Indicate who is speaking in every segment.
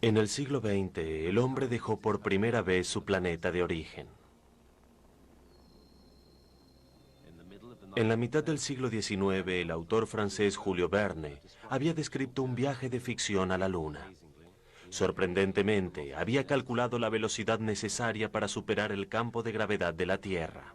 Speaker 1: En el siglo XX, el hombre dejó por primera vez su planeta de origen. En la mitad del siglo XIX, el autor francés Julio Verne había descrito un viaje de ficción a la Luna. Sorprendentemente, había calculado la velocidad necesaria para superar el campo de gravedad de la Tierra.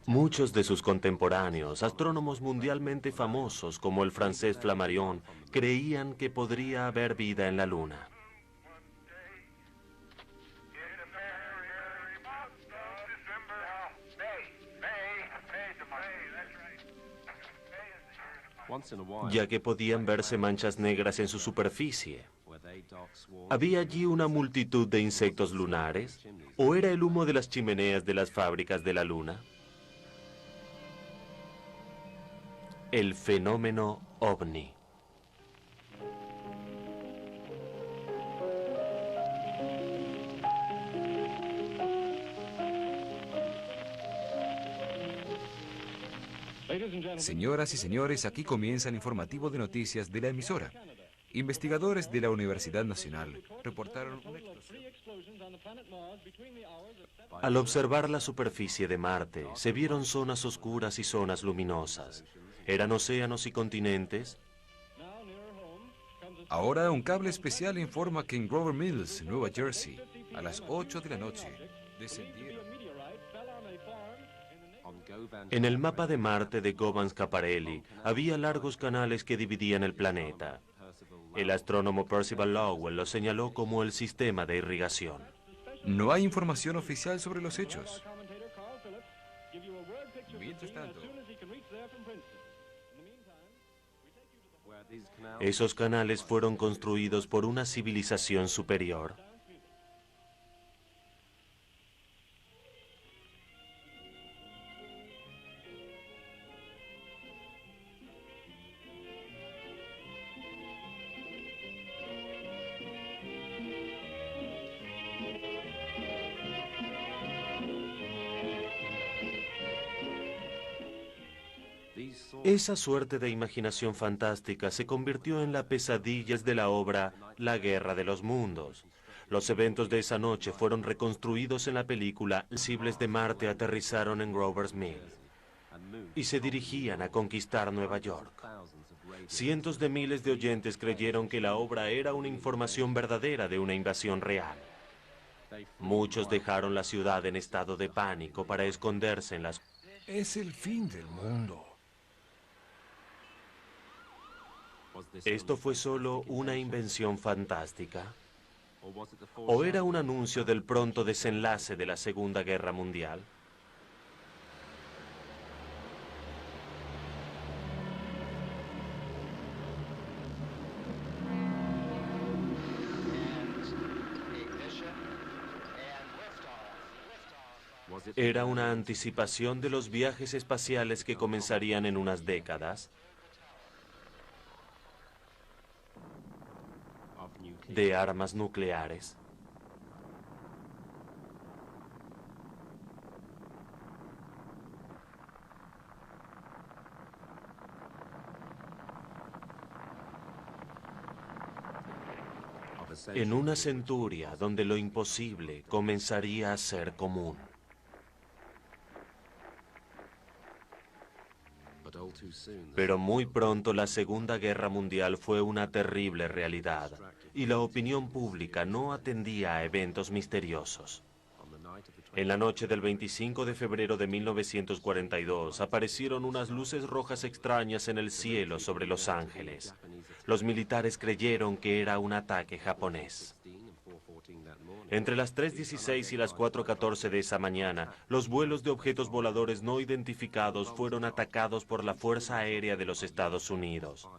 Speaker 1: Muchos de sus contemporáneos, astrónomos mundialmente famosos como el francés Flammarion, creían que podría haber vida en la Luna. Ya que podían verse manchas negras en su superficie. ¿Había allí una multitud de insectos lunares? ¿O era el humo de las chimeneas de las fábricas de la Luna? El fenómeno OVNI.
Speaker 2: Señoras y señores, aquí comienza el informativo de noticias de la emisora. Investigadores de la Universidad Nacional reportaron una explosión.
Speaker 1: Al observar la superficie de Marte, se vieron zonas oscuras y zonas luminosas. ¿Eran océanos y continentes?
Speaker 2: Ahora un cable especial informa que en Grover Mills, Nueva Jersey, a las 8 de la noche, descendieron.
Speaker 1: En el mapa de Marte de Govan Schiaparelli había largos canales que dividían el planeta. El astrónomo Percival Lowell lo señaló como el sistema de irrigación.
Speaker 2: No hay información oficial sobre los hechos. Mientras tanto,
Speaker 1: Esos canales fueron construidos por una civilización superior. Esa suerte de imaginación fantástica se convirtió en la pesadilla de la obra La Guerra de los Mundos. Los eventos de esa noche fueron reconstruidos en la película. Los sensibles de Marte aterrizaron en Grover's Mill y se dirigían a conquistar Nueva York. Cientos de miles de oyentes creyeron que la obra era una información verdadera de una invasión real. Muchos dejaron la ciudad en estado de pánico para esconderse en las...
Speaker 3: Es el fin del mundo.
Speaker 1: ¿Esto fue solo una invención fantástica? ¿O era un anuncio del pronto desenlace de la Segunda Guerra Mundial? ¿Era una anticipación de los viajes espaciales que comenzarían en unas décadas? ¿De armas nucleares? En una centuria donde lo imposible comenzaría a ser común. Pero muy pronto la Segunda Guerra Mundial fue una terrible realidad y la opinión pública no atendía a eventos misteriosos. En la noche del 25 de febrero de 1942 aparecieron unas luces rojas extrañas en el cielo sobre Los Ángeles. Los militares creyeron que era un ataque japonés. Entre las 3:16 y las 4:14 de esa mañana, los vuelos de objetos voladores no identificados fueron atacados por la Fuerza Aérea de los Estados Unidos.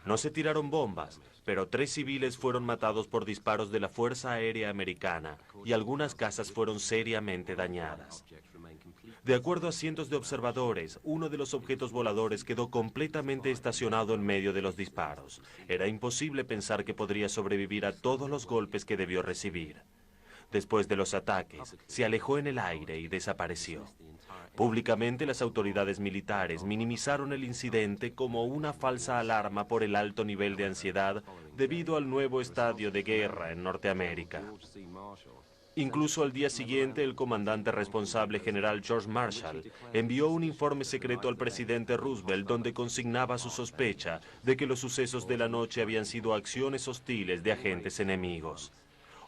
Speaker 1: No se tiraron bombas, pero 3 civiles fueron matados por disparos de la Fuerza Aérea Americana y algunas casas fueron seriamente dañadas. De acuerdo a cientos de observadores, uno de los objetos voladores quedó completamente estacionado en medio de los disparos. Era imposible pensar que podría sobrevivir a todos los golpes que debió recibir. Después de los ataques, se alejó en el aire y desapareció. Públicamente, las autoridades militares minimizaron el incidente como una falsa alarma por el alto nivel de ansiedad debido al nuevo estadio de guerra en Norteamérica. Incluso al día siguiente, el comandante responsable, general George Marshall, envió un informe secreto al presidente Roosevelt donde consignaba su sospecha de que los sucesos de la noche habían sido acciones hostiles de agentes enemigos.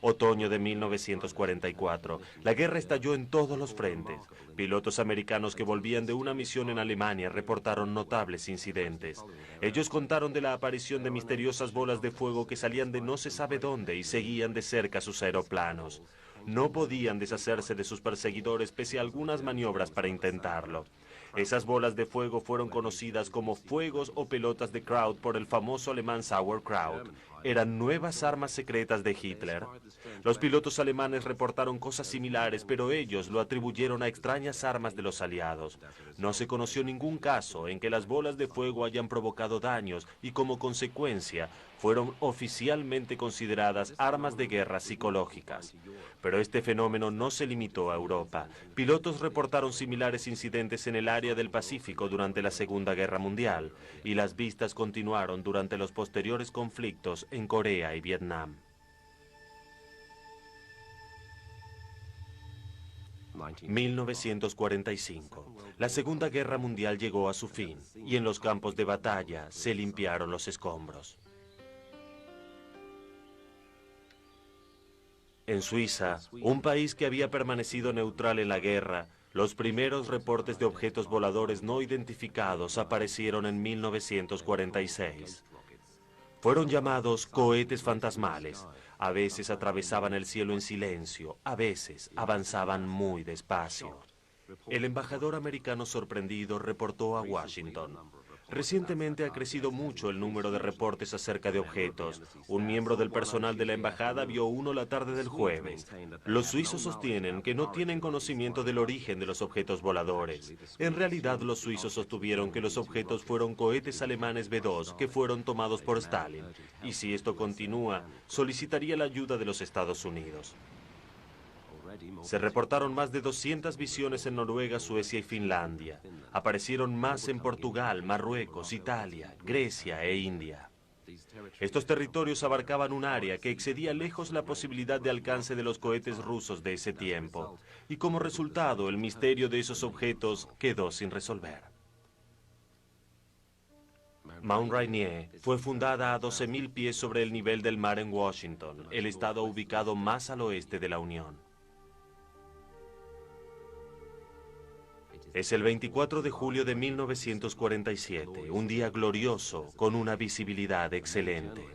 Speaker 1: Otoño de 1944. La guerra estalló en todos los frentes. Pilotos americanos que volvían de una misión en Alemania reportaron notables incidentes. Ellos contaron de la aparición de misteriosas bolas de fuego que salían de no se sabe dónde y seguían de cerca sus aeroplanos. No podían deshacerse de sus perseguidores pese a algunas maniobras para intentarlo. Esas bolas de fuego fueron conocidas como fuegos o pelotas de Kraut por el famoso alemán Sauerkraut. Eran nuevas armas secretas de Hitler. Los pilotos alemanes reportaron cosas similares, pero ellos lo atribuyeron a extrañas armas de los aliados. No se conoció ningún caso en que las bolas de fuego hayan provocado daños y como consecuencia fueron oficialmente consideradas armas de guerra psicológicas. Pero este fenómeno no se limitó a Europa. Pilotos reportaron similares incidentes en el área del Pacífico durante la Segunda Guerra Mundial, y las vistas continuaron durante los posteriores conflictos en Corea y Vietnam. 1945. La Segunda Guerra Mundial llegó a su fin, y en los campos de batalla se limpiaron los escombros. En Suiza, un país que había permanecido neutral en la guerra, los primeros reportes de objetos voladores no identificados aparecieron en 1946. Fueron llamados cohetes fantasmales. A veces atravesaban el cielo en silencio, a veces avanzaban muy despacio. El embajador americano sorprendido reportó a Washington: recientemente ha crecido mucho el número de reportes acerca de objetos. Un miembro del personal de la embajada vio uno la tarde del jueves. Los suizos sostienen que no tienen conocimiento del origen de los objetos voladores. En realidad, los suizos sostuvieron que los objetos fueron cohetes alemanes B-2 que fueron tomados por Stalin. Y si esto continúa, solicitaría la ayuda de los Estados Unidos. Se reportaron más de 200 visiones en Noruega, Suecia y Finlandia. Aparecieron más en Portugal, Marruecos, Italia, Grecia e India. Estos territorios abarcaban un área que excedía lejos la posibilidad de alcance de los cohetes rusos de ese tiempo. Y como resultado, el misterio de esos objetos quedó sin resolver. Mount Rainier fue fundada a 12.000 pies sobre el nivel del mar en Washington, el estado ubicado más al oeste de la Unión. Es el 24 de julio de 1947, un día glorioso con una visibilidad excelente.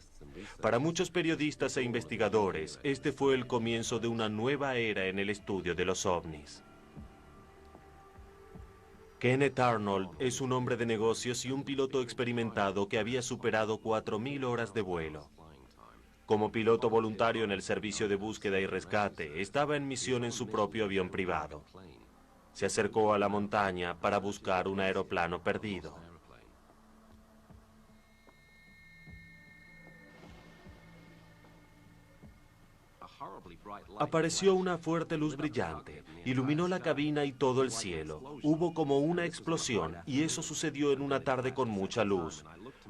Speaker 1: Para muchos periodistas e investigadores, este fue el comienzo de una nueva era en el estudio de los ovnis. Kenneth Arnold es un hombre de negocios y un piloto experimentado que había superado 4.000 horas de vuelo. Como piloto voluntario en el servicio de búsqueda y rescate, estaba en misión en su propio avión privado. Se acercó a la montaña para buscar un aeroplano perdido. Apareció una fuerte luz brillante, iluminó la cabina y todo el cielo. Hubo como una explosión, y eso sucedió en una tarde con mucha luz.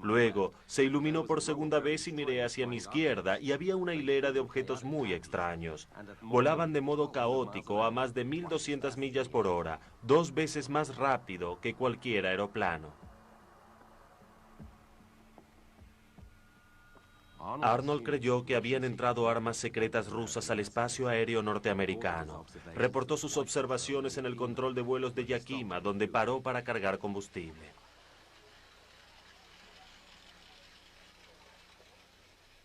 Speaker 1: Luego, se iluminó por segunda vez y miré hacia mi izquierda y había una hilera de objetos muy extraños. Volaban de modo caótico a más de 1.200 millas por hora, 2 veces más rápido que cualquier aeroplano. Arnold creyó que habían entrado armas secretas rusas al espacio aéreo norteamericano. Reportó sus observaciones en el control de vuelos de Yakima, donde paró para cargar combustible.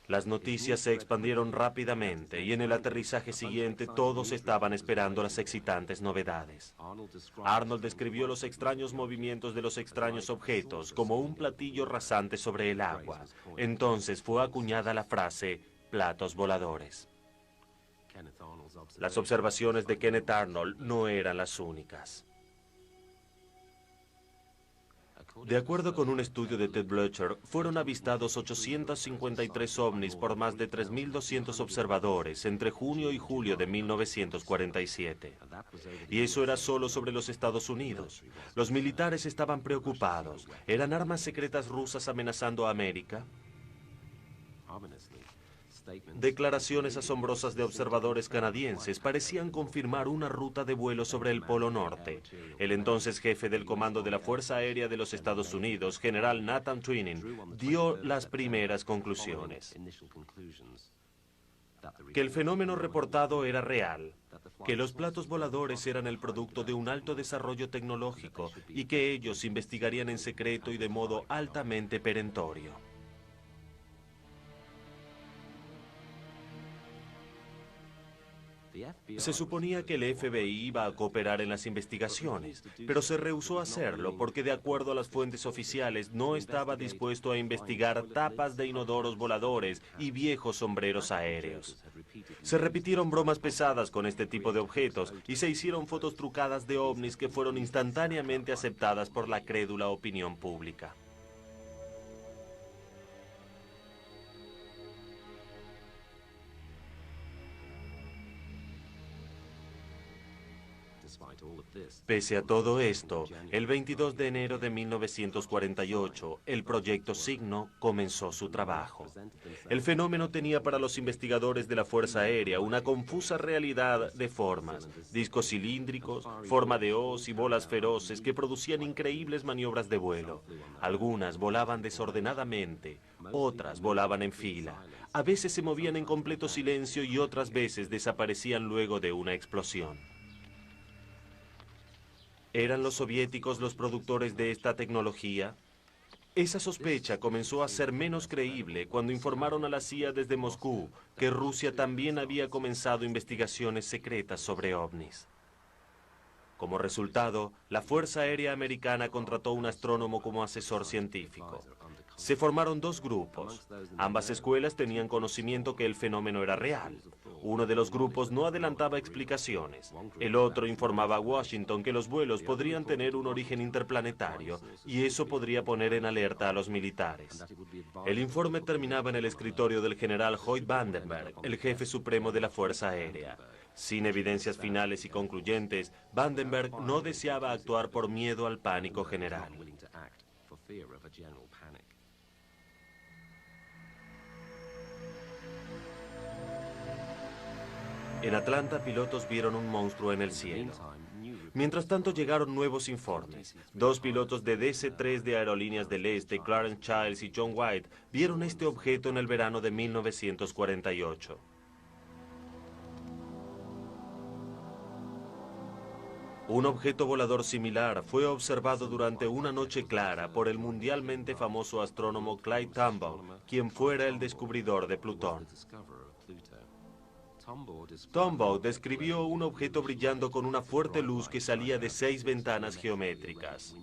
Speaker 1: Las noticias se expandieron rápidamente y en el aterrizaje siguiente todos estaban esperando las excitantes novedades. Arnold describió los extraños movimientos de los extraños objetos como un platillo rasante sobre el agua. Entonces fue acuñada la frase platos voladores. Las observaciones de Kenneth Arnold no eran las únicas. De acuerdo con un estudio de Ted Blöcher, fueron avistados 853 ovnis por más de 3.200 observadores entre junio y julio de 1947. Y eso era solo sobre los Estados Unidos. Los militares estaban preocupados. ¿Eran armas secretas rusas amenazando a América? Declaraciones asombrosas de observadores canadienses parecían confirmar una ruta de vuelo sobre el Polo Norte. El entonces jefe del Comando de la Fuerza Aérea de los Estados Unidos, general Nathan Twining, dio las primeras conclusiones. Que el fenómeno reportado era real, que los platos voladores eran el producto de un alto desarrollo tecnológico y que ellos investigarían en secreto y de modo altamente perentorio. Se suponía que el FBI iba a cooperar en las investigaciones, pero se rehusó a hacerlo porque, de acuerdo a las fuentes oficiales, no estaba dispuesto a investigar tapas de inodoros voladores y viejos sombreros aéreos. Se repitieron bromas pesadas con este tipo de objetos y se hicieron fotos trucadas de ovnis que fueron instantáneamente aceptadas por la crédula opinión pública. Pese a todo esto, el 22 de enero de 1948, el Proyecto Signo comenzó su trabajo. El fenómeno tenía para los investigadores de la Fuerza Aérea una confusa realidad de formas, discos cilíndricos, forma de hoz y bolas feroces que producían increíbles maniobras de vuelo. Algunas volaban desordenadamente, otras volaban en fila. A veces se movían en completo silencio y otras veces desaparecían luego de una explosión. ¿Eran los soviéticos los productores de esta tecnología? Esa sospecha comenzó a ser menos creíble cuando informaron a la CIA desde Moscú que Rusia también había comenzado investigaciones secretas sobre ovnis. Como resultado, la Fuerza Aérea Americana contrató un astrónomo como asesor científico. Se formaron dos grupos. Ambas escuelas tenían conocimiento que el fenómeno era real. Uno de los grupos no adelantaba explicaciones. El otro informaba a Washington que los vuelos podrían tener un origen interplanetario y eso podría poner en alerta a los militares. El informe terminaba en el escritorio del general Hoyt Vandenberg, el jefe supremo de la Fuerza Aérea. Sin evidencias finales y concluyentes, Vandenberg no deseaba actuar por miedo al pánico general. En Atlanta, pilotos vieron un monstruo en el cielo. Mientras tanto, llegaron nuevos informes. Dos pilotos de DC-3 de Aerolíneas del Este, Clarence Childs y John White, vieron este objeto en el verano de 1948. Un objeto volador similar fue observado durante una noche clara por el mundialmente famoso astrónomo Clyde Tombaugh, quien fuera el descubridor de Plutón. Tombaugh describió un objeto brillando con una fuerte luz que salía de 6 ventanas geométricas.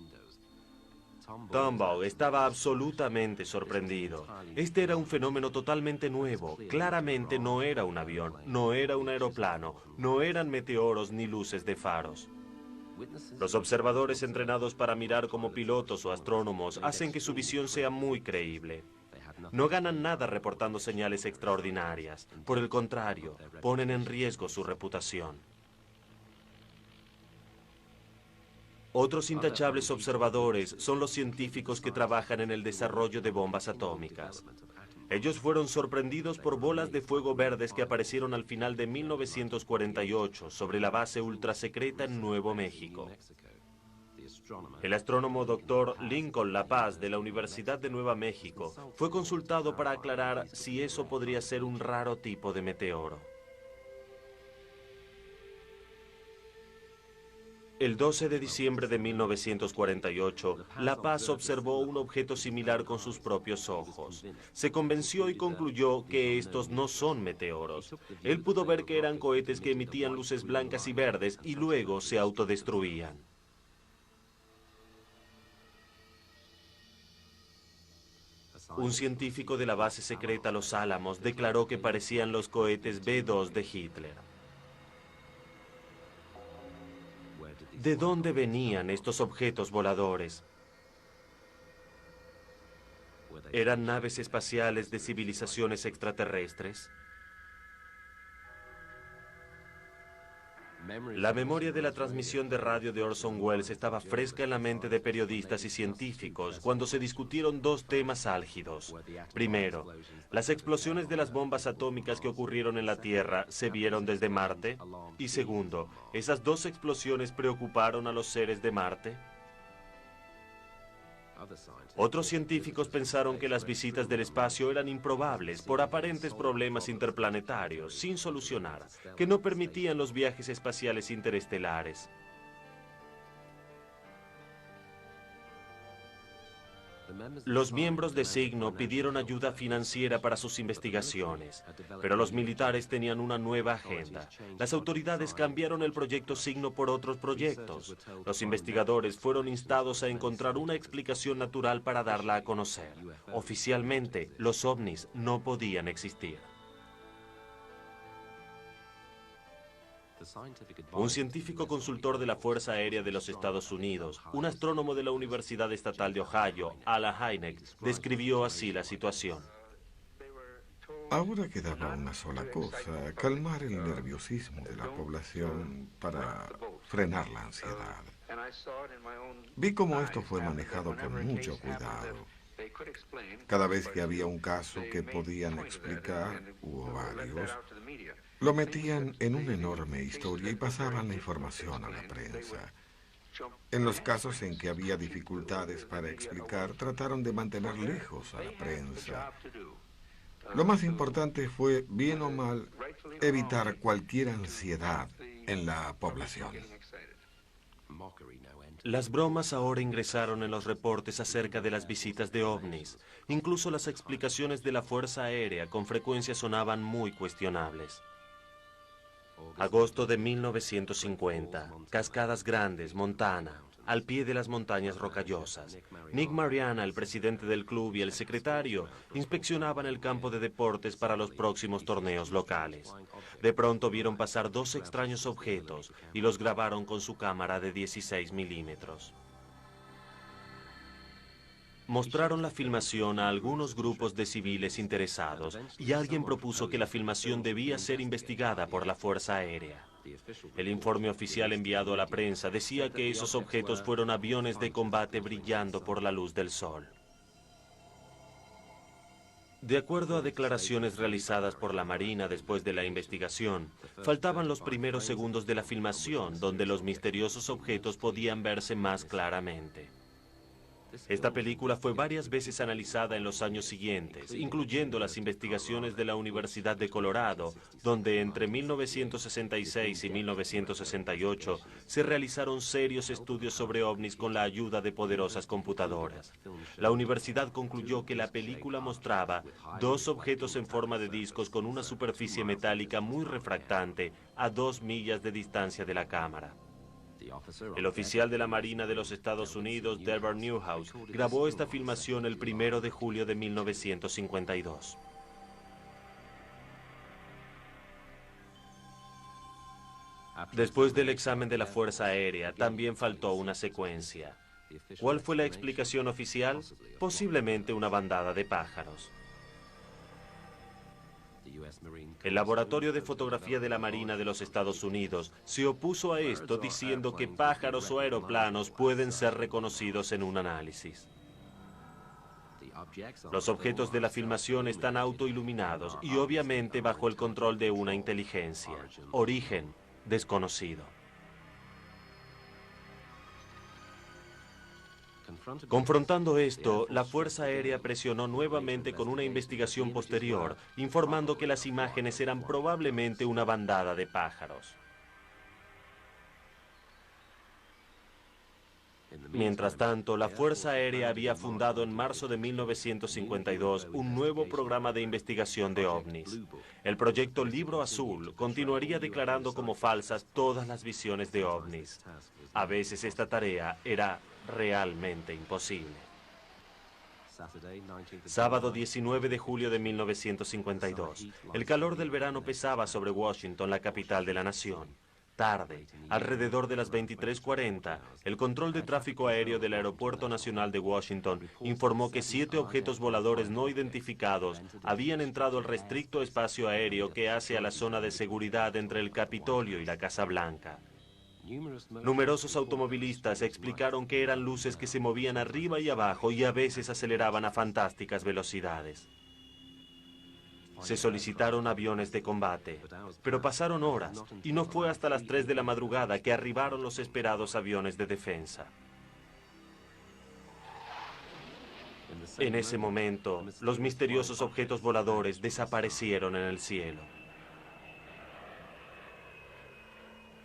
Speaker 1: Tombaugh estaba absolutamente sorprendido. Este era un fenómeno totalmente nuevo. Claramente no era un avión, no era un aeroplano, no eran meteoros ni luces de faros. Los observadores entrenados para mirar como pilotos o astrónomos hacen que su visión sea muy creíble. No ganan nada reportando señales extraordinarias. Por el contrario, ponen en riesgo su reputación. Otros intachables observadores son los científicos que trabajan en el desarrollo de bombas atómicas. Ellos fueron sorprendidos por bolas de fuego verdes que aparecieron al final de 1948 sobre la base ultrasecreta en Nuevo México. El astrónomo Dr. Lincoln La Paz de la Universidad de Nueva México fue consultado para aclarar si eso podría ser un raro tipo de meteoro. El 12 de diciembre de 1948, La Paz observó un objeto similar con sus propios ojos. Se convenció y concluyó que estos no son meteoros. Él pudo ver que eran cohetes que emitían luces blancas y verdes y luego se autodestruían. Un científico de la base secreta Los Álamos declaró que parecían los cohetes B-2 de Hitler. ¿De dónde venían estos objetos voladores? ¿Eran naves espaciales de civilizaciones extraterrestres? La memoria de la transmisión de radio de Orson Welles estaba fresca en la mente de periodistas y científicos cuando se discutieron dos temas álgidos. Primero, ¿las explosiones de las bombas atómicas que ocurrieron en la Tierra se vieron desde Marte? Y segundo, ¿esas dos explosiones preocuparon a los seres de Marte? Otros científicos pensaron que las visitas del espacio eran improbables por aparentes problemas interplanetarios sin solucionar, que no permitían los viajes espaciales interestelares. Los miembros de Signo pidieron ayuda financiera para sus investigaciones, pero los militares tenían una nueva agenda. Las autoridades cambiaron el proyecto Signo por otros proyectos. Los investigadores fueron instados a encontrar una explicación natural para darla a conocer. Oficialmente, los ovnis no podían existir. Un científico consultor de la Fuerza Aérea de los Estados Unidos, un astrónomo de la Universidad Estatal de Ohio, Alan Hynek, describió así la situación.
Speaker 3: Ahora quedaba una sola cosa, calmar el nerviosismo de la población para frenar la ansiedad. Vi cómo esto fue manejado con mucho cuidado. Cada vez que había un caso que podían explicar, hubo varios, lo metían en una enorme historia y pasaban la información a la prensa. En los casos en que había dificultades para explicar, trataron de mantener lejos a la prensa. Lo más importante fue, bien o mal, evitar cualquier ansiedad en la población.
Speaker 1: Las bromas ahora ingresaron en los reportes acerca de las visitas de ovnis. Incluso las explicaciones de la Fuerza Aérea con frecuencia sonaban muy cuestionables. Agosto de 1950, Cascadas Grandes, Montana, al pie de las montañas rocallosas. Nick Mariana, el presidente del club, y el secretario inspeccionaban el campo de deportes para los próximos torneos locales. De pronto vieron pasar dos extraños objetos y los grabaron con su cámara de 16 milímetros. Mostraron la filmación a algunos grupos de civiles interesados y alguien propuso que la filmación debía ser investigada por la Fuerza Aérea. El informe oficial enviado a la prensa decía que esos objetos fueron aviones de combate brillando por la luz del sol. De acuerdo a declaraciones realizadas por la Marina después de la investigación, faltaban los primeros segundos de la filmación donde los misteriosos objetos podían verse más claramente. Esta película fue varias veces analizada en los años siguientes, incluyendo las investigaciones de la Universidad de Colorado, donde entre 1966 y 1968 se realizaron serios estudios sobre ovnis con la ayuda de poderosas computadoras. La universidad concluyó que la película mostraba dos objetos en forma de discos con una superficie metálica muy refractante a 2 millas de distancia de la cámara. El oficial de la Marina de los Estados Unidos, Delbert Newhouse, grabó esta filmación el 1 de julio de 1952. Después del examen de la Fuerza Aérea, también faltó una secuencia. ¿Cuál fue la explicación oficial? Posiblemente una bandada de pájaros. El Laboratorio de Fotografía de la Marina de los Estados Unidos se opuso a esto diciendo que pájaros o aeroplanos pueden ser reconocidos en un análisis. Los objetos de la filmación están autoiluminados y obviamente bajo el control de una inteligencia. Origen desconocido. Confrontando esto, la Fuerza Aérea presionó nuevamente con una investigación posterior, informando que las imágenes eran probablemente una bandada de pájaros. Mientras tanto, la Fuerza Aérea había fundado en marzo de 1952 un nuevo programa de investigación de ovnis. El proyecto Libro Azul continuaría declarando como falsas todas las visiones de ovnis. A veces esta tarea era realmente imposible. Sábado 19 de julio de 1952. El calor del verano pesaba sobre Washington, la capital de la nación. tarde, alrededor de las 23:40, el control de tráfico aéreo del Aeropuerto Nacional de Washington informó que 7 objetos voladores no identificados habían entrado al restricto espacio aéreo que hace a la zona de seguridad entre el Capitolio y la Casa Blanca. Numerosos automovilistas explicaron que eran luces que se movían arriba y abajo y a veces aceleraban a fantásticas velocidades. Se solicitaron aviones de combate, pero pasaron horas y no fue hasta las 3 de la madrugada que arribaron los esperados aviones de defensa. En ese momento, los misteriosos objetos voladores desaparecieron en el cielo.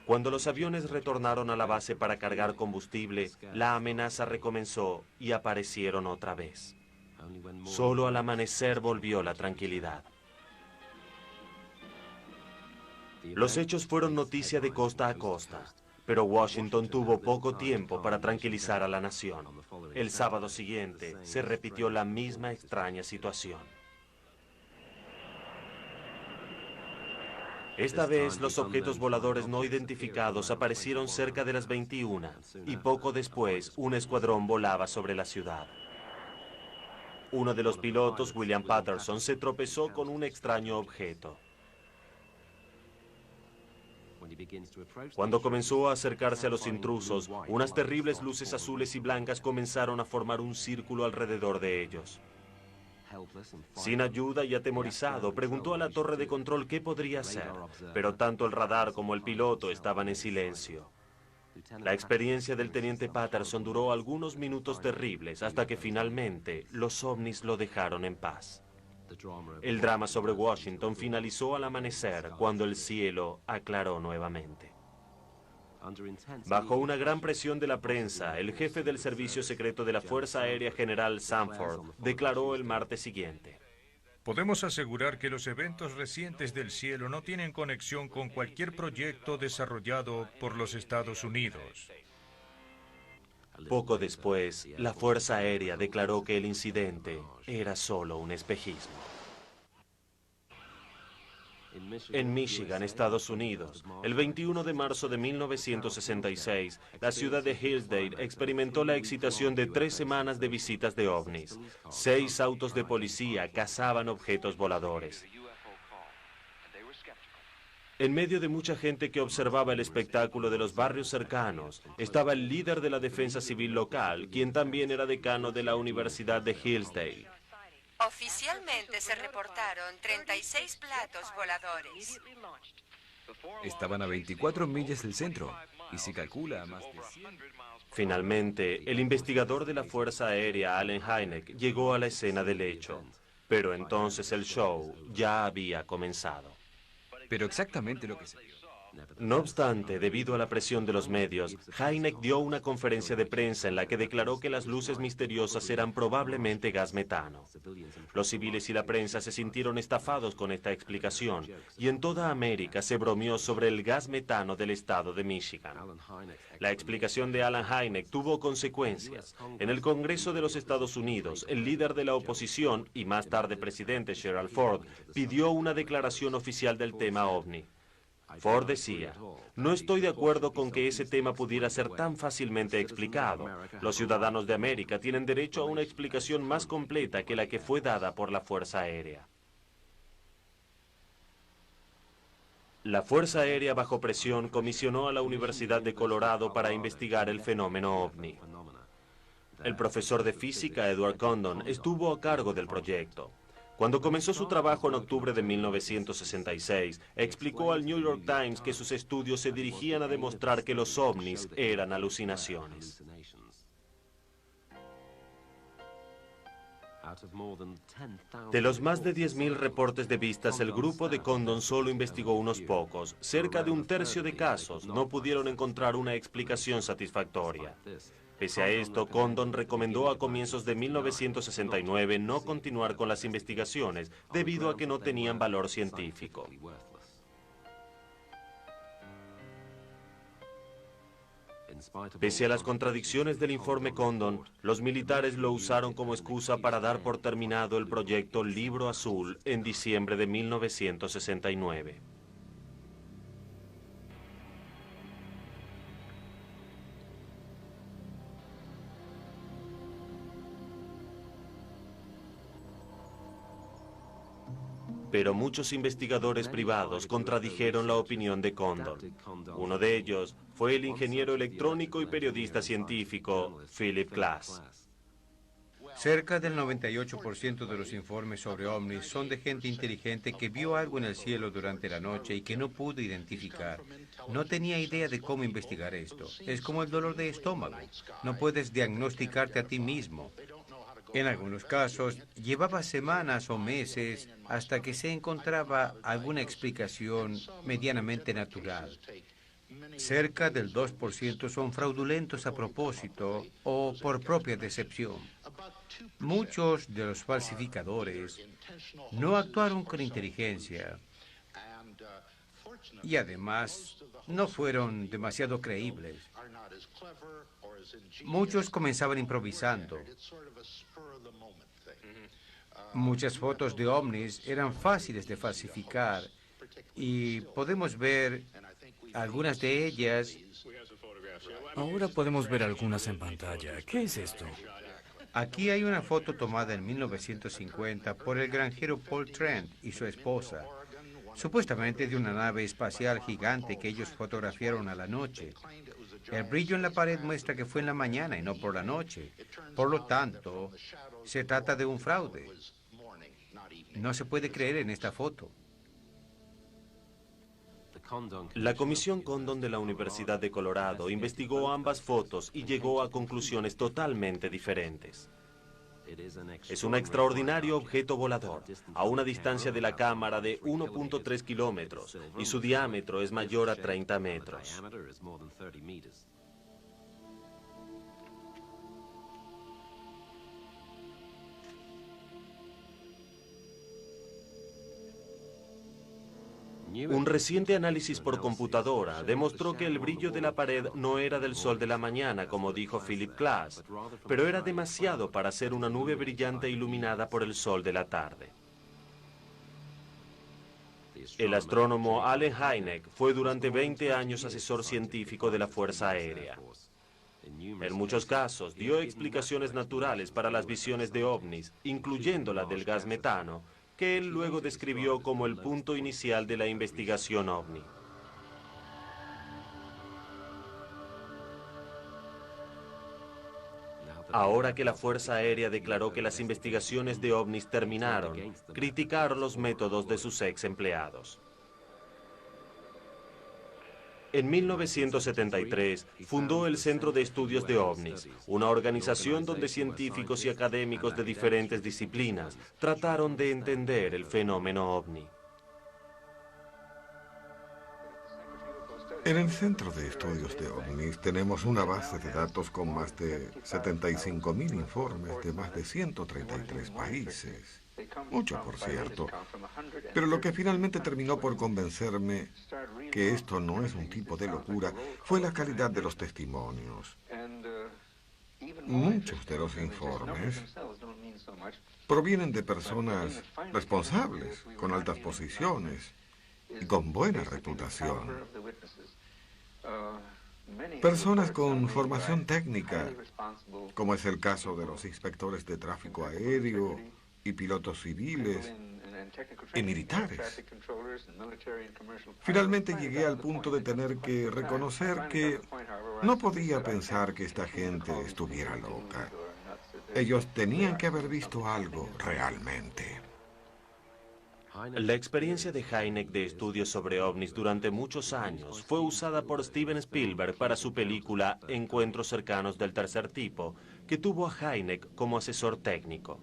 Speaker 1: Cuando los aviones retornaron a la base para cargar combustible, la amenaza recomenzó y aparecieron otra vez. Solo al amanecer volvió la tranquilidad. Los hechos fueron noticia de costa a costa, pero Washington tuvo poco tiempo para tranquilizar a la nación. El sábado siguiente se repitió la misma extraña situación. Esta vez los objetos voladores no identificados aparecieron cerca de las 21 y poco después un escuadrón volaba sobre la ciudad. Uno de los pilotos, William Patterson, se tropezó con un extraño objeto. Cuando comenzó a acercarse a los intrusos, unas terribles luces azules y blancas comenzaron a formar un círculo alrededor de ellos. Sin ayuda y atemorizado, preguntó a la torre de control qué podría ser, pero tanto el radar como el piloto estaban en silencio. La experiencia del teniente Patterson duró algunos minutos terribles hasta que finalmente los ovnis lo dejaron en paz. El drama sobre Washington finalizó al amanecer cuando el cielo aclaró nuevamente. Bajo una gran presión de la prensa, el jefe del Servicio Secreto de la Fuerza Aérea General Sanford declaró el martes siguiente:
Speaker 4: podemos asegurar que los eventos recientes del cielo no tienen conexión con cualquier proyecto desarrollado por los Estados Unidos.
Speaker 1: Poco después, la Fuerza Aérea declaró que el incidente era solo un espejismo. En Michigan, Estados Unidos, el 21 de marzo de 1966, la ciudad de Hillsdale experimentó la excitación de 3 semanas de visitas de ovnis. 6 autos de policía cazaban objetos voladores. En medio de mucha gente que observaba el espectáculo de los barrios cercanos, estaba el líder de la defensa civil local, quien también era decano de la Universidad de Hillsdale.
Speaker 5: Oficialmente se reportaron 36 platos voladores.
Speaker 2: Estaban a 24 millas del centro y se calcula a más de 100.
Speaker 1: Finalmente, el investigador de la Fuerza Aérea, Allen Hynek, llegó a la escena del hecho. Pero entonces el show ya había comenzado.
Speaker 2: Pero exactamente lo que se vio.
Speaker 1: No obstante, debido a la presión de los medios, Hynek dio una conferencia de prensa en la que declaró que las luces misteriosas eran probablemente gas metano. Los civiles y la prensa se sintieron estafados con esta explicación, y en toda América se bromeó sobre el gas metano del estado de Michigan. La explicación de Allen Hynek tuvo consecuencias. En el Congreso de los Estados Unidos, el líder de la oposición y más tarde presidente Gerald Ford pidió una declaración oficial del tema ovni. Ford decía: no estoy de acuerdo con que ese tema pudiera ser tan fácilmente explicado. Los ciudadanos de América tienen derecho a una explicación más completa que la que fue dada por la Fuerza Aérea. La Fuerza Aérea bajo presión comisionó a la Universidad de Colorado para investigar el fenómeno ovni. El profesor de física Edward Condon estuvo a cargo del proyecto. Cuando comenzó su trabajo en octubre de 1966, explicó al New York Times que sus estudios se dirigían a demostrar que los ovnis eran alucinaciones. De los más de 10.000 reportes de vistas, el grupo de Condon solo investigó unos pocos. Cerca de un tercio de casos no pudieron encontrar una explicación satisfactoria. Pese a esto, Condon recomendó a comienzos de 1969 no continuar con las investigaciones debido a que no tenían valor científico. Pese a las contradicciones del informe Condon, los militares lo usaron como excusa para dar por terminado el proyecto Libro Azul en diciembre de 1969. Pero muchos investigadores privados contradijeron la opinión de Condon. Uno de ellos fue el ingeniero electrónico y periodista científico Philip Glass.
Speaker 6: Cerca del 98% de los informes sobre ovnis son de gente inteligente que vio algo en el cielo durante la noche y que no pudo identificar. No tenía idea de cómo investigar esto. Es como el dolor de estómago. No puedes diagnosticarte a ti mismo. En algunos casos, llevaba semanas o meses hasta que se encontraba alguna explicación medianamente natural. Cerca del 2% son fraudulentos a propósito o por propia decepción. Muchos de los falsificadores no actuaron con inteligencia y además no fueron demasiado creíbles. Muchos comenzaban improvisando. Muchas fotos de ovnis eran fáciles de falsificar y podemos ver algunas de ellas.
Speaker 7: Ahora podemos ver algunas en pantalla. ¿Qué es esto?
Speaker 6: Aquí hay una foto tomada en 1950 por el granjero Paul Trent y su esposa, supuestamente de una nave espacial gigante que ellos fotografiaron a la noche. El brillo en la pared muestra que fue en la mañana y no por la noche. Por lo tanto, se trata de un fraude. No se puede creer en esta foto.
Speaker 1: La Comisión Condon de la Universidad de Colorado investigó ambas fotos y llegó a conclusiones totalmente diferentes. Es un extraordinario objeto volador, a una distancia de la cámara de 1.3 kilómetros, y su diámetro es mayor a 30 metros. Un reciente análisis por computadora demostró que el brillo de la pared no era del sol de la mañana, como dijo Philip Glass, pero era demasiado para ser una nube brillante iluminada por el sol de la tarde. El astrónomo Allen Hynek fue durante 20 años asesor científico de la Fuerza Aérea. En muchos casos dio explicaciones naturales para las visiones de ovnis, incluyendo la del gas metano, que él luego describió como el punto inicial de la investigación ovni. Ahora que la Fuerza Aérea declaró que las investigaciones de ovnis terminaron, criticaron los métodos de sus ex empleados. En 1973, fundó el Centro de Estudios de OVNIs, una organización donde científicos y académicos de diferentes disciplinas trataron de entender el fenómeno ovni.
Speaker 3: En el Centro de Estudios de OVNIs tenemos una base de datos con más de 75.000 informes de más de 133 países. Mucho, por cierto. Pero lo que finalmente terminó por convencerme que esto no es un tipo de locura fue la calidad de los testimonios. Muchos de los informes provienen de personas responsables, con altas posiciones y con buena reputación. Personas con formación técnica, como es el caso de los inspectores de tráfico aéreo y pilotos civiles y militares. Finalmente llegué al punto de tener que reconocer que no podía pensar que esta gente estuviera loca. Ellos tenían que haber visto algo realmente.
Speaker 1: La experiencia de Hynek de estudios sobre ovnis durante muchos años fue usada por Steven Spielberg para su película Encuentros cercanos del tercer tipo, que tuvo a Hynek como asesor técnico.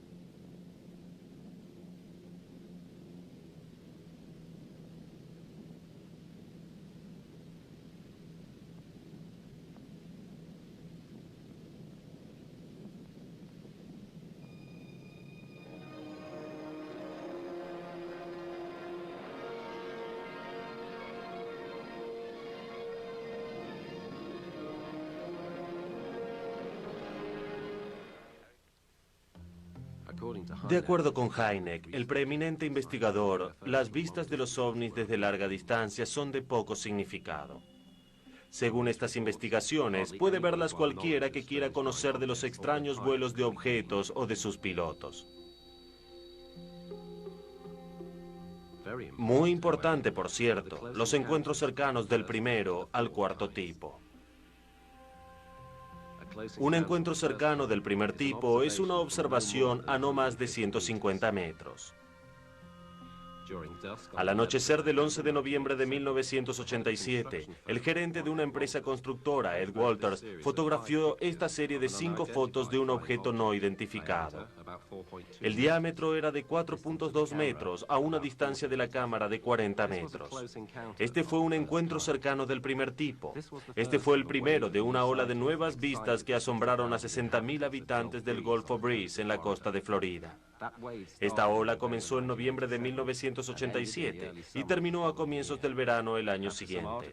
Speaker 1: De acuerdo con Hynek, el preeminente investigador, las vistas de los ovnis desde larga distancia son de poco significado. Según estas investigaciones, puede verlas cualquiera que quiera conocer de los extraños vuelos de objetos o de sus pilotos. Muy importante, por cierto, los encuentros cercanos del primero al cuarto tipo. Un encuentro cercano del primer tipo es una observación a no más de 150 metros. Al anochecer del 11 de noviembre de 1987, el gerente de una empresa constructora, Ed Walters, fotografió esta serie de 5 fotos de un objeto no identificado. El diámetro era de 4.2 metros a una distancia de la cámara de 40 metros. Este fue un encuentro cercano del primer tipo. Este fue el primero de una ola de nuevas vistas que asombraron a 60.000 habitantes del Golfo Breeze en la costa de Florida. Esta ola comenzó en noviembre de 1987 y terminó a comienzos del verano el año siguiente.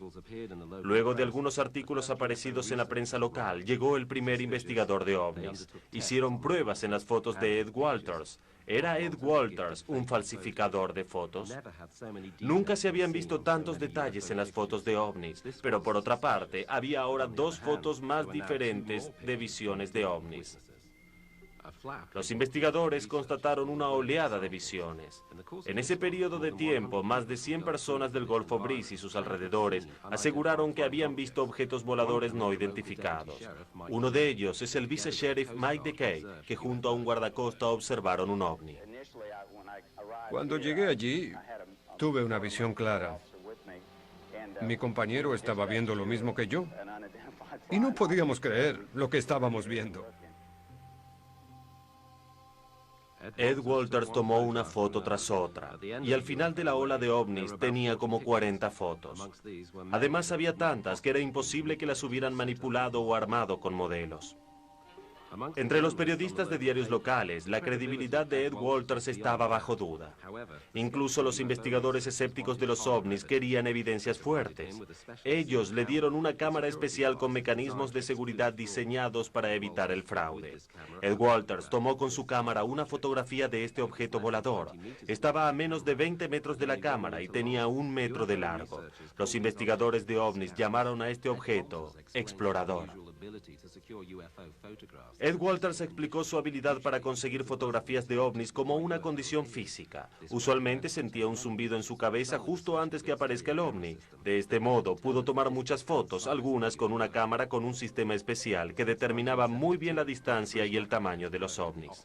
Speaker 1: Luego de algunos artículos aparecidos en la prensa local, llegó el primer investigador de ovnis. Hicieron pruebas en las fotos de Ed Walters. ¿Era Ed Walters un falsificador de fotos? Nunca se habían visto tantos detalles en las fotos de ovnis, pero por otra parte, había ahora 2 fotos más diferentes de visiones de ovnis. Los investigadores constataron una oleada de visiones. En ese periodo de tiempo, más de 100 personas del Golfo Breeze y sus alrededores aseguraron que habían visto objetos voladores no identificados. Uno de ellos es el vicesheriff Mike DeKay, que junto a un guardacosta observaron un ovni.
Speaker 8: Cuando llegué allí, tuve una visión clara. Mi compañero estaba viendo lo mismo que yo, y no podíamos creer lo que estábamos viendo.
Speaker 1: Ed Walters tomó una foto tras otra, y al final de la ola de ovnis tenía como 40 fotos. Además, había tantas que era imposible que las hubieran manipulado o armado con modelos. Entre los periodistas de diarios locales, la credibilidad de Ed Walters estaba bajo duda. Incluso los investigadores escépticos de los ovnis querían evidencias fuertes. Ellos le dieron una cámara especial con mecanismos de seguridad diseñados para evitar el fraude. Ed Walters tomó con su cámara una fotografía de este objeto volador. Estaba a menos de 20 metros de la cámara y tenía 1 metro de largo. Los investigadores de ovnis llamaron a este objeto explorador. Ed Walters explicó su habilidad para conseguir fotografías de ovnis como una condición física. Usualmente sentía un zumbido en su cabeza justo antes que aparezca el ovni. De este modo, pudo tomar muchas fotos, algunas con una cámara con un sistema especial que determinaba muy bien la distancia y el tamaño de los ovnis.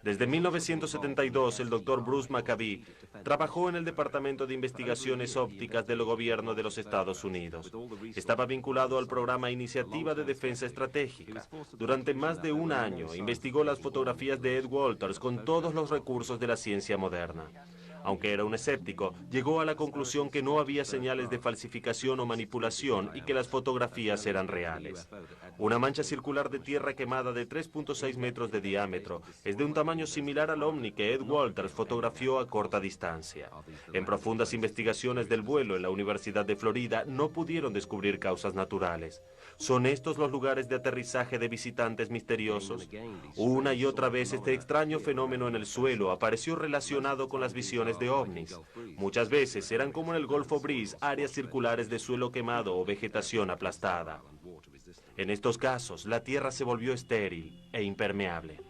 Speaker 1: Desde 1972, el Dr. Bruce Maccabee trabajó en el Departamento de Investigaciones Ópticas del Gobierno de los Estados Unidos. Estaba vinculado al programa Iniciativa de Defensa Estratégica. Durante más de 1 año, investigó las fotografías de Ed Walters con todos los recursos de la ciencia moderna. Aunque era un escéptico, llegó a la conclusión que no había señales de falsificación o manipulación y que las fotografías eran reales. Una mancha circular de tierra quemada de 3.6 metros de diámetro es de un tamaño similar al ovni que Ed Walters fotografió a corta distancia. En profundas investigaciones del vuelo en la Universidad de Florida no pudieron descubrir causas naturales. ¿Son estos los lugares de aterrizaje de visitantes misteriosos? Una y otra vez este extraño fenómeno en el suelo apareció relacionado con las visiones de ovnis. Muchas veces eran como en el Golfo Breeze, áreas circulares de suelo quemado o vegetación aplastada. En estos casos, la tierra se volvió estéril e impermeable.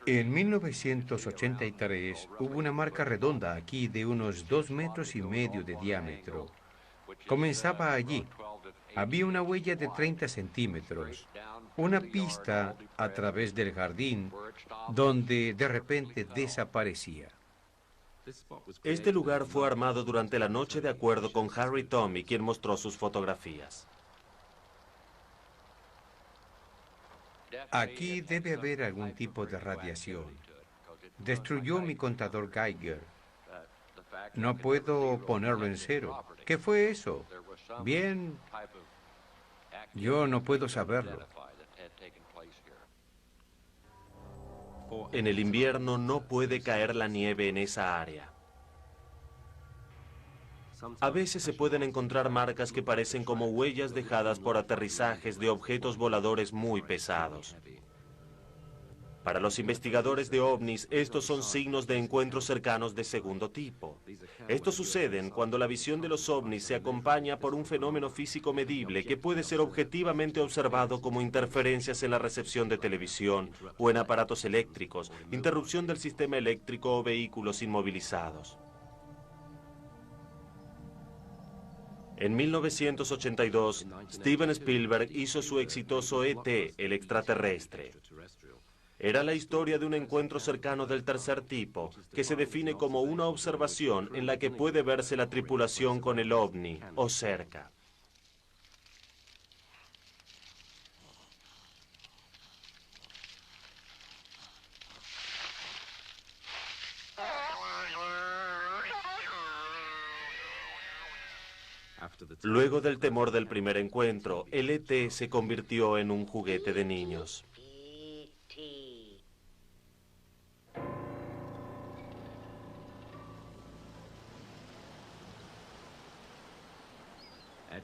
Speaker 6: En 1983 hubo una marca redonda aquí de unos 2,5 metros de diámetro. Comenzaba allí. Había una huella de 30 centímetros, una pista a través del jardín donde de repente desaparecía.
Speaker 1: Este lugar fue armado durante la noche de acuerdo con Harry Tommy, quien mostró sus fotografías.
Speaker 6: Aquí debe haber algún tipo de radiación. Destruyó mi contador Geiger. No puedo ponerlo en 0. ¿Qué fue eso? Bien, yo no puedo saberlo.
Speaker 1: En el invierno no puede caer la nieve en esa área. A veces se pueden encontrar marcas que parecen como huellas dejadas por aterrizajes de objetos voladores muy pesados. Para los investigadores de ovnis, estos son signos de encuentros cercanos de segundo tipo. Estos suceden cuando la visión de los ovnis se acompaña por un fenómeno físico medible que puede ser objetivamente observado como interferencias en la recepción de televisión o en aparatos eléctricos, interrupción del sistema eléctrico o vehículos inmovilizados. En 1982, Steven Spielberg hizo su exitoso E.T., el extraterrestre. Era la historia de un encuentro cercano del tercer tipo, que se define como una observación en la que puede verse la tripulación con el ovni, o cerca. Luego del temor del primer encuentro, el E.T. se convirtió en un juguete de niños.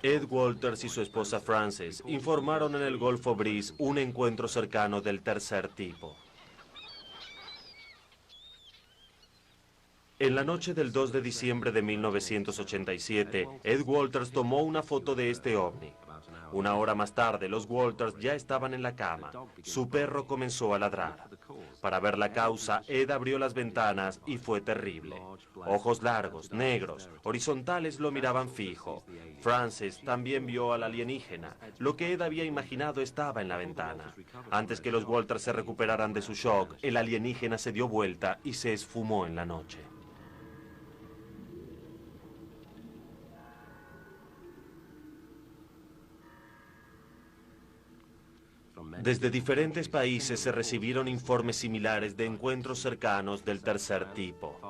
Speaker 1: Ed Walters y su esposa Frances informaron en el Golfo Breeze un encuentro cercano del tercer tipo. En la noche del 2 de diciembre de 1987, Ed Walters tomó una foto de este ovni. Una hora más tarde, los Walters ya estaban en la cama. Su perro comenzó a ladrar. Para ver la causa, Ed abrió las ventanas y fue terrible. Ojos largos, negros, horizontales lo miraban fijo. Frances también vio al alienígena. Lo que Ed había imaginado estaba en la ventana. Antes que los Walters se recuperaran de su shock, el alienígena se dio vuelta y se esfumó en la noche. Desde diferentes países se recibieron informes similares de encuentros cercanos del tercer tipo.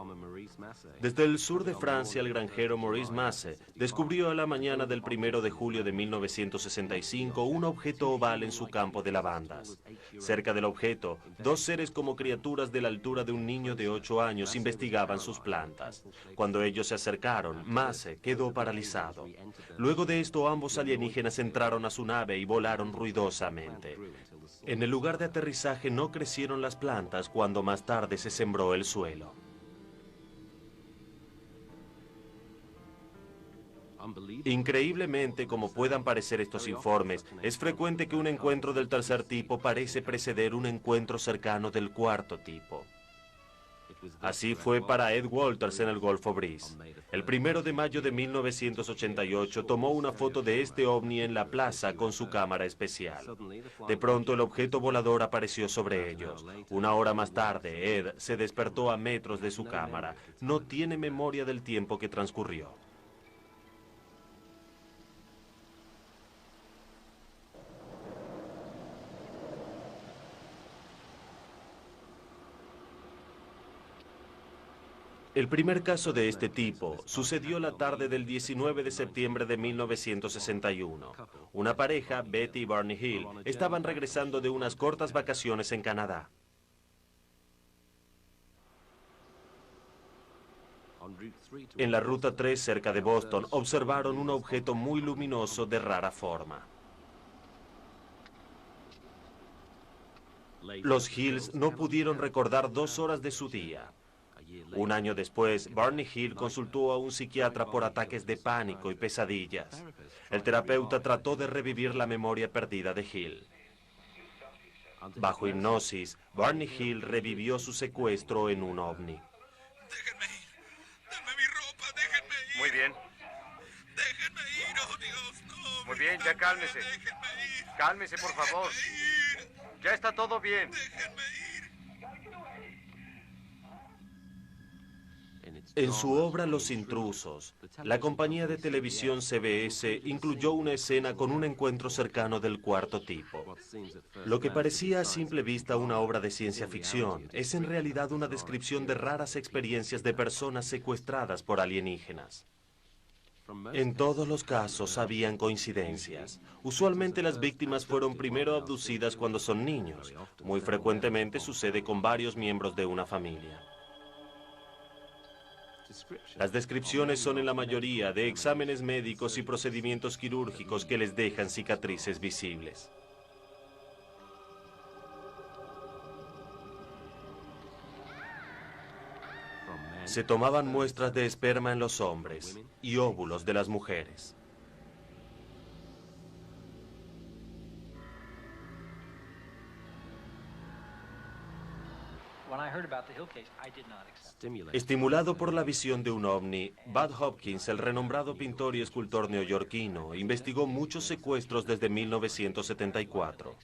Speaker 1: Desde el sur de Francia, el granjero Maurice Masse descubrió a la mañana del 1 de julio de 1965 un objeto oval en su campo de lavandas. Cerca del objeto, dos seres como criaturas de la altura de un niño de 8 años investigaban sus plantas. Cuando ellos se acercaron, Masse quedó paralizado. Luego de esto, ambos alienígenas entraron a su nave y volaron ruidosamente. En el lugar de aterrizaje no crecieron las plantas cuando más tarde se sembró el suelo. Increíblemente, como puedan parecer estos informes, es frecuente que un encuentro del tercer tipo parece preceder un encuentro cercano del cuarto tipo. Así fue para Ed Walters en el Golfo Breeze. El 1 de mayo de 1988 tomó una foto de este ovni en la plaza con su cámara especial. De pronto el objeto volador apareció sobre ellos. Una hora más tarde, Ed se despertó a metros de su cámara. No tiene memoria del tiempo que transcurrió. El primer caso de este tipo sucedió la tarde del 19 de septiembre de 1961. Una pareja, Betty y Barney Hill, estaban regresando de unas cortas vacaciones en Canadá. En la Ruta 3, cerca de Boston, observaron un objeto muy luminoso de rara forma. Los Hills no pudieron recordar 2 horas de su día. Un año después, Barney Hill consultó a un psiquiatra por ataques de pánico y pesadillas. El terapeuta trató de revivir la memoria perdida de Hill. Bajo hipnosis, Barney Hill revivió su secuestro en un ovni.
Speaker 9: Déjenme ir. Denme mi ropa, déjenme ir.
Speaker 6: Muy bien.
Speaker 9: Déjenme ir, oh Dios, no.
Speaker 6: Muy bien, ya cálmese.
Speaker 9: Déjenme ir.
Speaker 6: Cálmese, por favor.
Speaker 9: Déjenme ir.
Speaker 6: Ya está todo bien.
Speaker 9: Déjenme ir.
Speaker 1: En su obra Los Intrusos, la compañía de televisión CBS incluyó una escena con un encuentro cercano del cuarto tipo. Lo que parecía a simple vista una obra de ciencia ficción es en realidad una descripción de raras experiencias de personas secuestradas por alienígenas. En todos los casos habían coincidencias. Usualmente las víctimas fueron primero abducidas cuando son niños. Muy frecuentemente sucede con varios miembros de una familia. Las descripciones son en la mayoría de exámenes médicos y procedimientos quirúrgicos que les dejan cicatrices visibles. Se tomaban muestras de esperma en los hombres y óvulos de las mujeres. Estimulado por la visión de un ovni, Bud Hopkins, el renombrado pintor y escultor neoyorquino, investigó muchos secuestros desde 1974.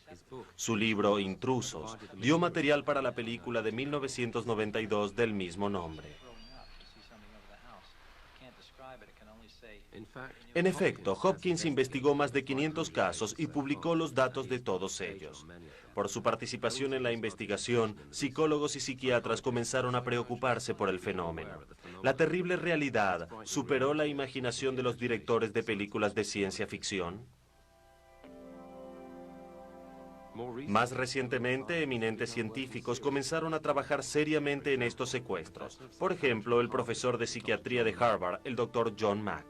Speaker 1: Su libro, Intrusos, dio material para la película de 1992 del mismo nombre. En efecto, Hopkins investigó más de 500 casos y publicó los datos de todos ellos. Por su participación en la investigación, psicólogos y psiquiatras comenzaron a preocuparse por el fenómeno. La terrible realidad superó la imaginación de los directores de películas de ciencia ficción. Más recientemente, eminentes científicos comenzaron a trabajar seriamente en estos secuestros. Por ejemplo, el profesor de psiquiatría de Harvard, el Dr. John Mack.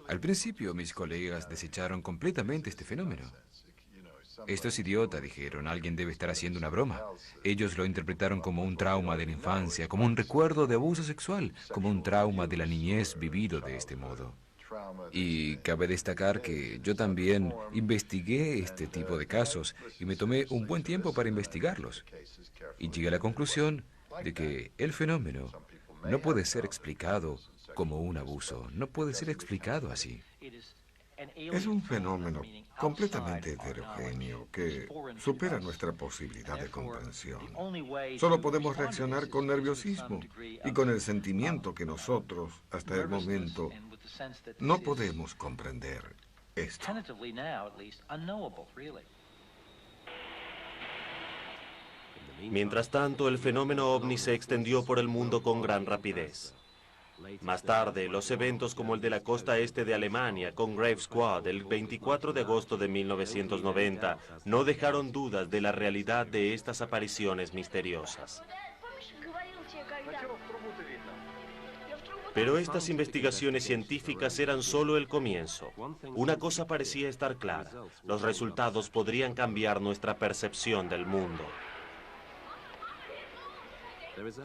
Speaker 2: Al principio, mis colegas desecharon completamente este fenómeno. Esto es idiota, dijeron. Alguien debe estar haciendo una broma. Ellos lo interpretaron como un trauma de la infancia, como un recuerdo de abuso sexual, como un trauma de la niñez vivido de este modo. Y cabe destacar que yo también investigué este tipo de casos y me tomé un buen tiempo para investigarlos. Y llegué a la conclusión de que el fenómeno no puede ser explicado como un abuso. No puede ser explicado así.
Speaker 3: Es un fenómeno completamente heterogéneo que supera nuestra posibilidad de comprensión. Solo podemos reaccionar con nerviosismo y con el sentimiento que nosotros, hasta el momento, no podemos comprender esto.
Speaker 1: Mientras tanto, el fenómeno ovni se extendió por el mundo con gran rapidez. Más tarde, los eventos como el de la costa este de Alemania con Grave Squad el 24 de agosto de 1990 no dejaron dudas de la realidad de estas apariciones misteriosas. Pero estas investigaciones científicas eran solo el comienzo. Una cosa parecía estar clara: los resultados podrían cambiar nuestra percepción del mundo.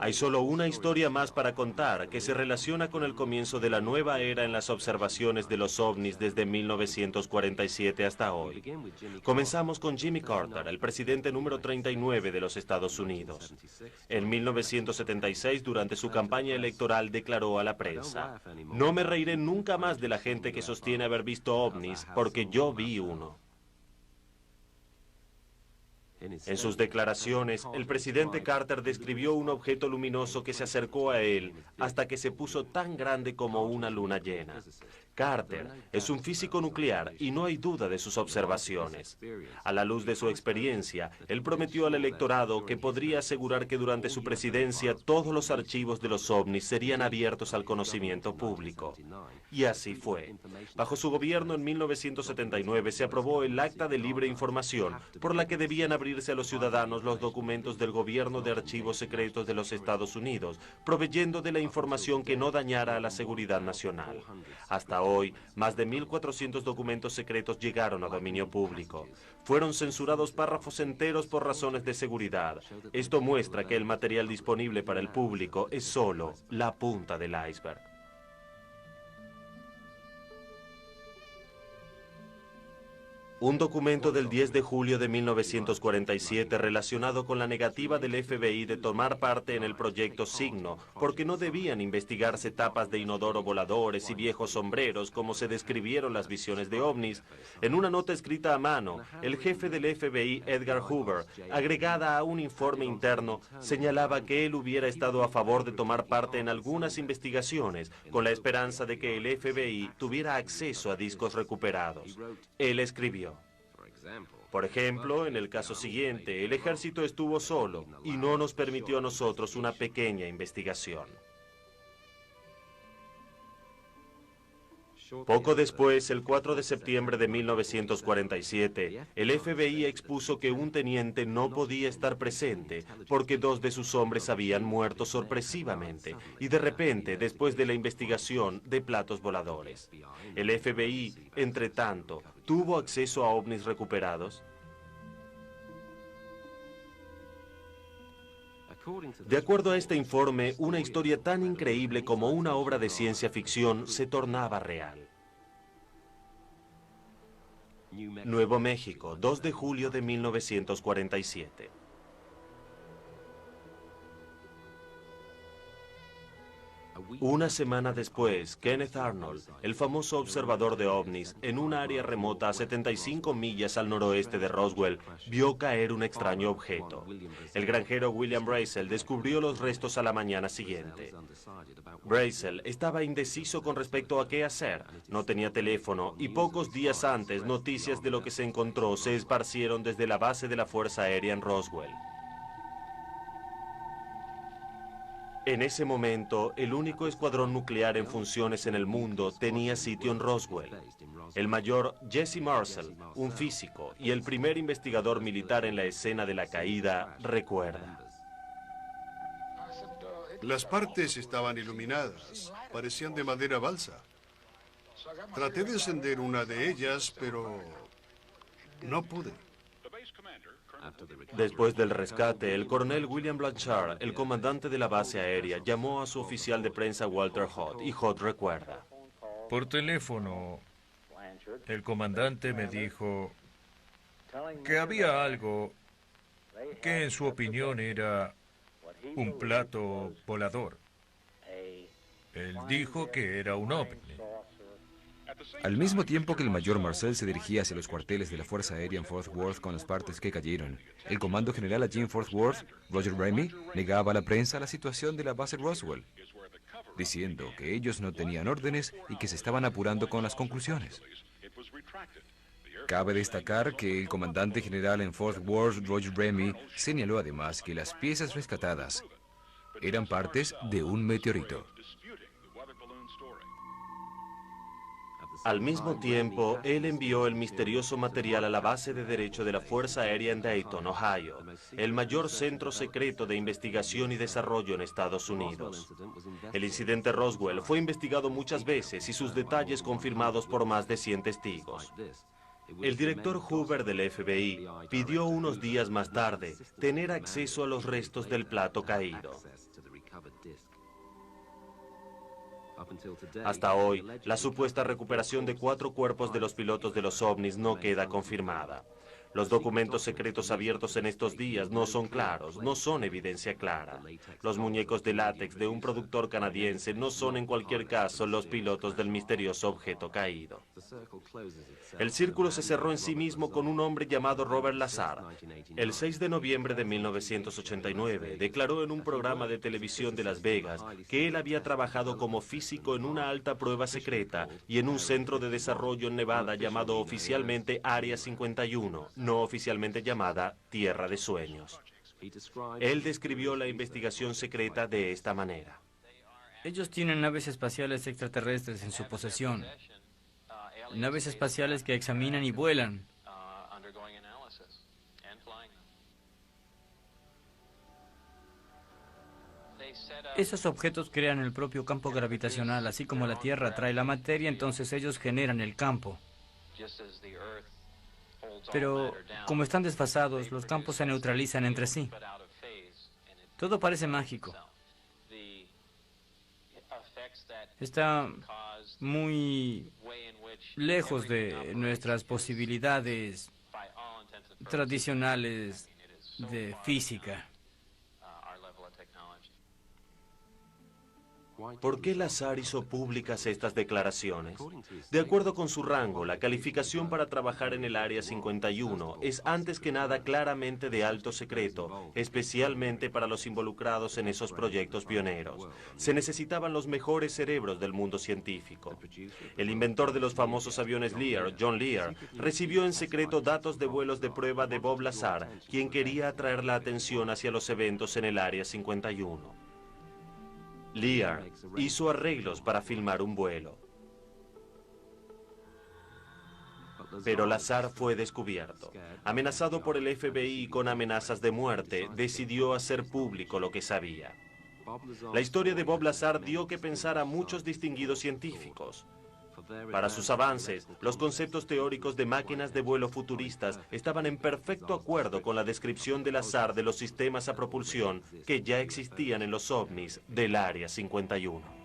Speaker 1: Hay solo una historia más para contar que se relaciona con el comienzo de la nueva era en las observaciones de los ovnis desde 1947 hasta hoy. Comenzamos con Jimmy Carter, el presidente número 39 de los Estados Unidos. En 1976, durante su campaña electoral, declaró a la prensa: "No me reiré nunca más de la gente que sostiene haber visto ovnis, porque yo vi uno". En sus declaraciones, el presidente Carter describió un objeto luminoso que se acercó a él hasta que se puso tan grande como una luna llena. Carter es un físico nuclear y no hay duda de sus observaciones. A la luz de su experiencia, él prometió al electorado que podría asegurar que durante su presidencia todos los archivos de los ovnis serían abiertos al conocimiento público. Y así fue. Bajo su gobierno en 1979 se aprobó el Acta de Libre Información, por la que debían abrirse a los ciudadanos los documentos del Gobierno de Archivos Secretos de los Estados Unidos, proveyendo de la información que no dañara a la seguridad nacional. Hasta hoy, más de 1.400 documentos secretos llegaron a dominio público. Fueron censurados párrafos enteros por razones de seguridad. Esto muestra que el material disponible para el público es solo la punta del iceberg. Un documento del 10 de julio de 1947 relacionado con la negativa del FBI de tomar parte en el proyecto Signo, porque no debían investigarse tapas de inodoro voladores y viejos sombreros como se describieron las visiones de ovnis. En una nota escrita a mano, el jefe del FBI, Edgar Hoover, agregada a un informe interno, señalaba que él hubiera estado a favor de tomar parte en algunas investigaciones con la esperanza de que el FBI tuviera acceso a discos recuperados. Él escribió: "Por ejemplo, en el caso siguiente, el ejército estuvo solo y no nos permitió a nosotros una pequeña investigación". Poco después, el 4 de septiembre de 1947, el FBI expuso que un teniente no podía estar presente porque 2 de sus hombres habían muerto sorpresivamente y de repente después de la investigación de platos voladores. El FBI, entre tanto, ¿tuvo acceso a ovnis recuperados? De acuerdo a este informe, una historia tan increíble como una obra de ciencia ficción se tornaba real. Nuevo México, 2 de julio de 1947. Una semana después, Kenneth Arnold, el famoso observador de ovnis, en un área remota a 75 millas al noroeste de Roswell, vio caer un extraño objeto. El granjero William Brazel descubrió los restos a la mañana siguiente. Brazel estaba indeciso con respecto a qué hacer. No tenía teléfono y pocos días antes noticias de lo que se encontró se esparcieron desde la base de la Fuerza Aérea en Roswell. En ese momento, el único escuadrón nuclear en funciones en el mundo tenía sitio en Roswell. El mayor Jesse Marcel, un físico y el primer investigador militar en la escena de la caída, recuerda.
Speaker 10: Las partes estaban iluminadas, parecían de madera balsa. Traté de encender una de ellas, pero no pude.
Speaker 1: Después del rescate, el coronel William Blanchard, el comandante de la base aérea, llamó a su oficial de prensa Walter Hood, y Hood recuerda.
Speaker 4: Por teléfono, el comandante me dijo que había algo que en su opinión era un plato volador. Él dijo que era un ovni.
Speaker 2: Al mismo tiempo que el mayor Marcel se dirigía hacia los cuarteles de la Fuerza Aérea en Fort Worth con las partes que cayeron, el comando general allí en Fort Worth, Roger Ramey, negaba a la prensa la situación de la base Roswell, diciendo que ellos no tenían órdenes y que se estaban apurando con las conclusiones. Cabe destacar que el comandante general en Fort Worth, Roger Ramey, señaló además que las piezas rescatadas eran partes de un meteorito.
Speaker 1: Al mismo tiempo, él envió el misterioso material a la base de derecho de la Fuerza Aérea en Dayton, Ohio, el mayor centro secreto de investigación y desarrollo en Estados Unidos. El incidente Roswell fue investigado muchas veces y sus detalles confirmados por más de 100 testigos. El director Hoover del FBI pidió unos días más tarde tener acceso a los restos del plato caído. Hasta hoy, la supuesta recuperación de 4 cuerpos de los pilotos de los ovnis no queda confirmada. Los documentos secretos abiertos en estos días no son claros, no son evidencia clara. Los muñecos de látex de un productor canadiense no son en cualquier caso los pilotos del misterioso objeto caído. El círculo se cerró en sí mismo con un hombre llamado Robert Lazar. El 6 de noviembre de 1989 declaró en un programa de televisión de Las Vegas que él había trabajado como físico en una alta prueba secreta y en un centro de desarrollo en Nevada llamado oficialmente Área 51, no oficialmente llamada Tierra de Sueños. Él describió la investigación secreta de esta manera.
Speaker 7: Ellos tienen naves espaciales extraterrestres en su posesión. Naves espaciales que examinan y vuelan. Esos objetos crean el propio campo gravitacional, así como la Tierra atrae la materia, entonces ellos generan el campo. Pero, como están desfasados, los campos se neutralizan entre sí. Todo parece mágico. Está muy lejos de nuestras posibilidades tradicionales de física.
Speaker 1: ¿Por qué Lazar hizo públicas estas declaraciones? De acuerdo con su rango, la calificación para trabajar en el Área 51 es antes que nada claramente de alto secreto, especialmente para los involucrados en esos proyectos pioneros. Se necesitaban los mejores cerebros del mundo científico. El inventor de los famosos aviones Lear, John Lear, recibió en secreto datos de vuelos de prueba de Bob Lazar, quien quería atraer la atención hacia los eventos en el Área 51. Lear hizo arreglos para filmar un vuelo. Pero Lazar fue descubierto. Amenazado por el FBI con amenazas de muerte, decidió hacer público lo que sabía. La historia de Bob Lazar dio que pensar a muchos distinguidos científicos. Para sus avances, los conceptos teóricos de máquinas de vuelo futuristas estaban en perfecto acuerdo con la descripción del azar de los sistemas a propulsión que ya existían en los ovnis del Área 51.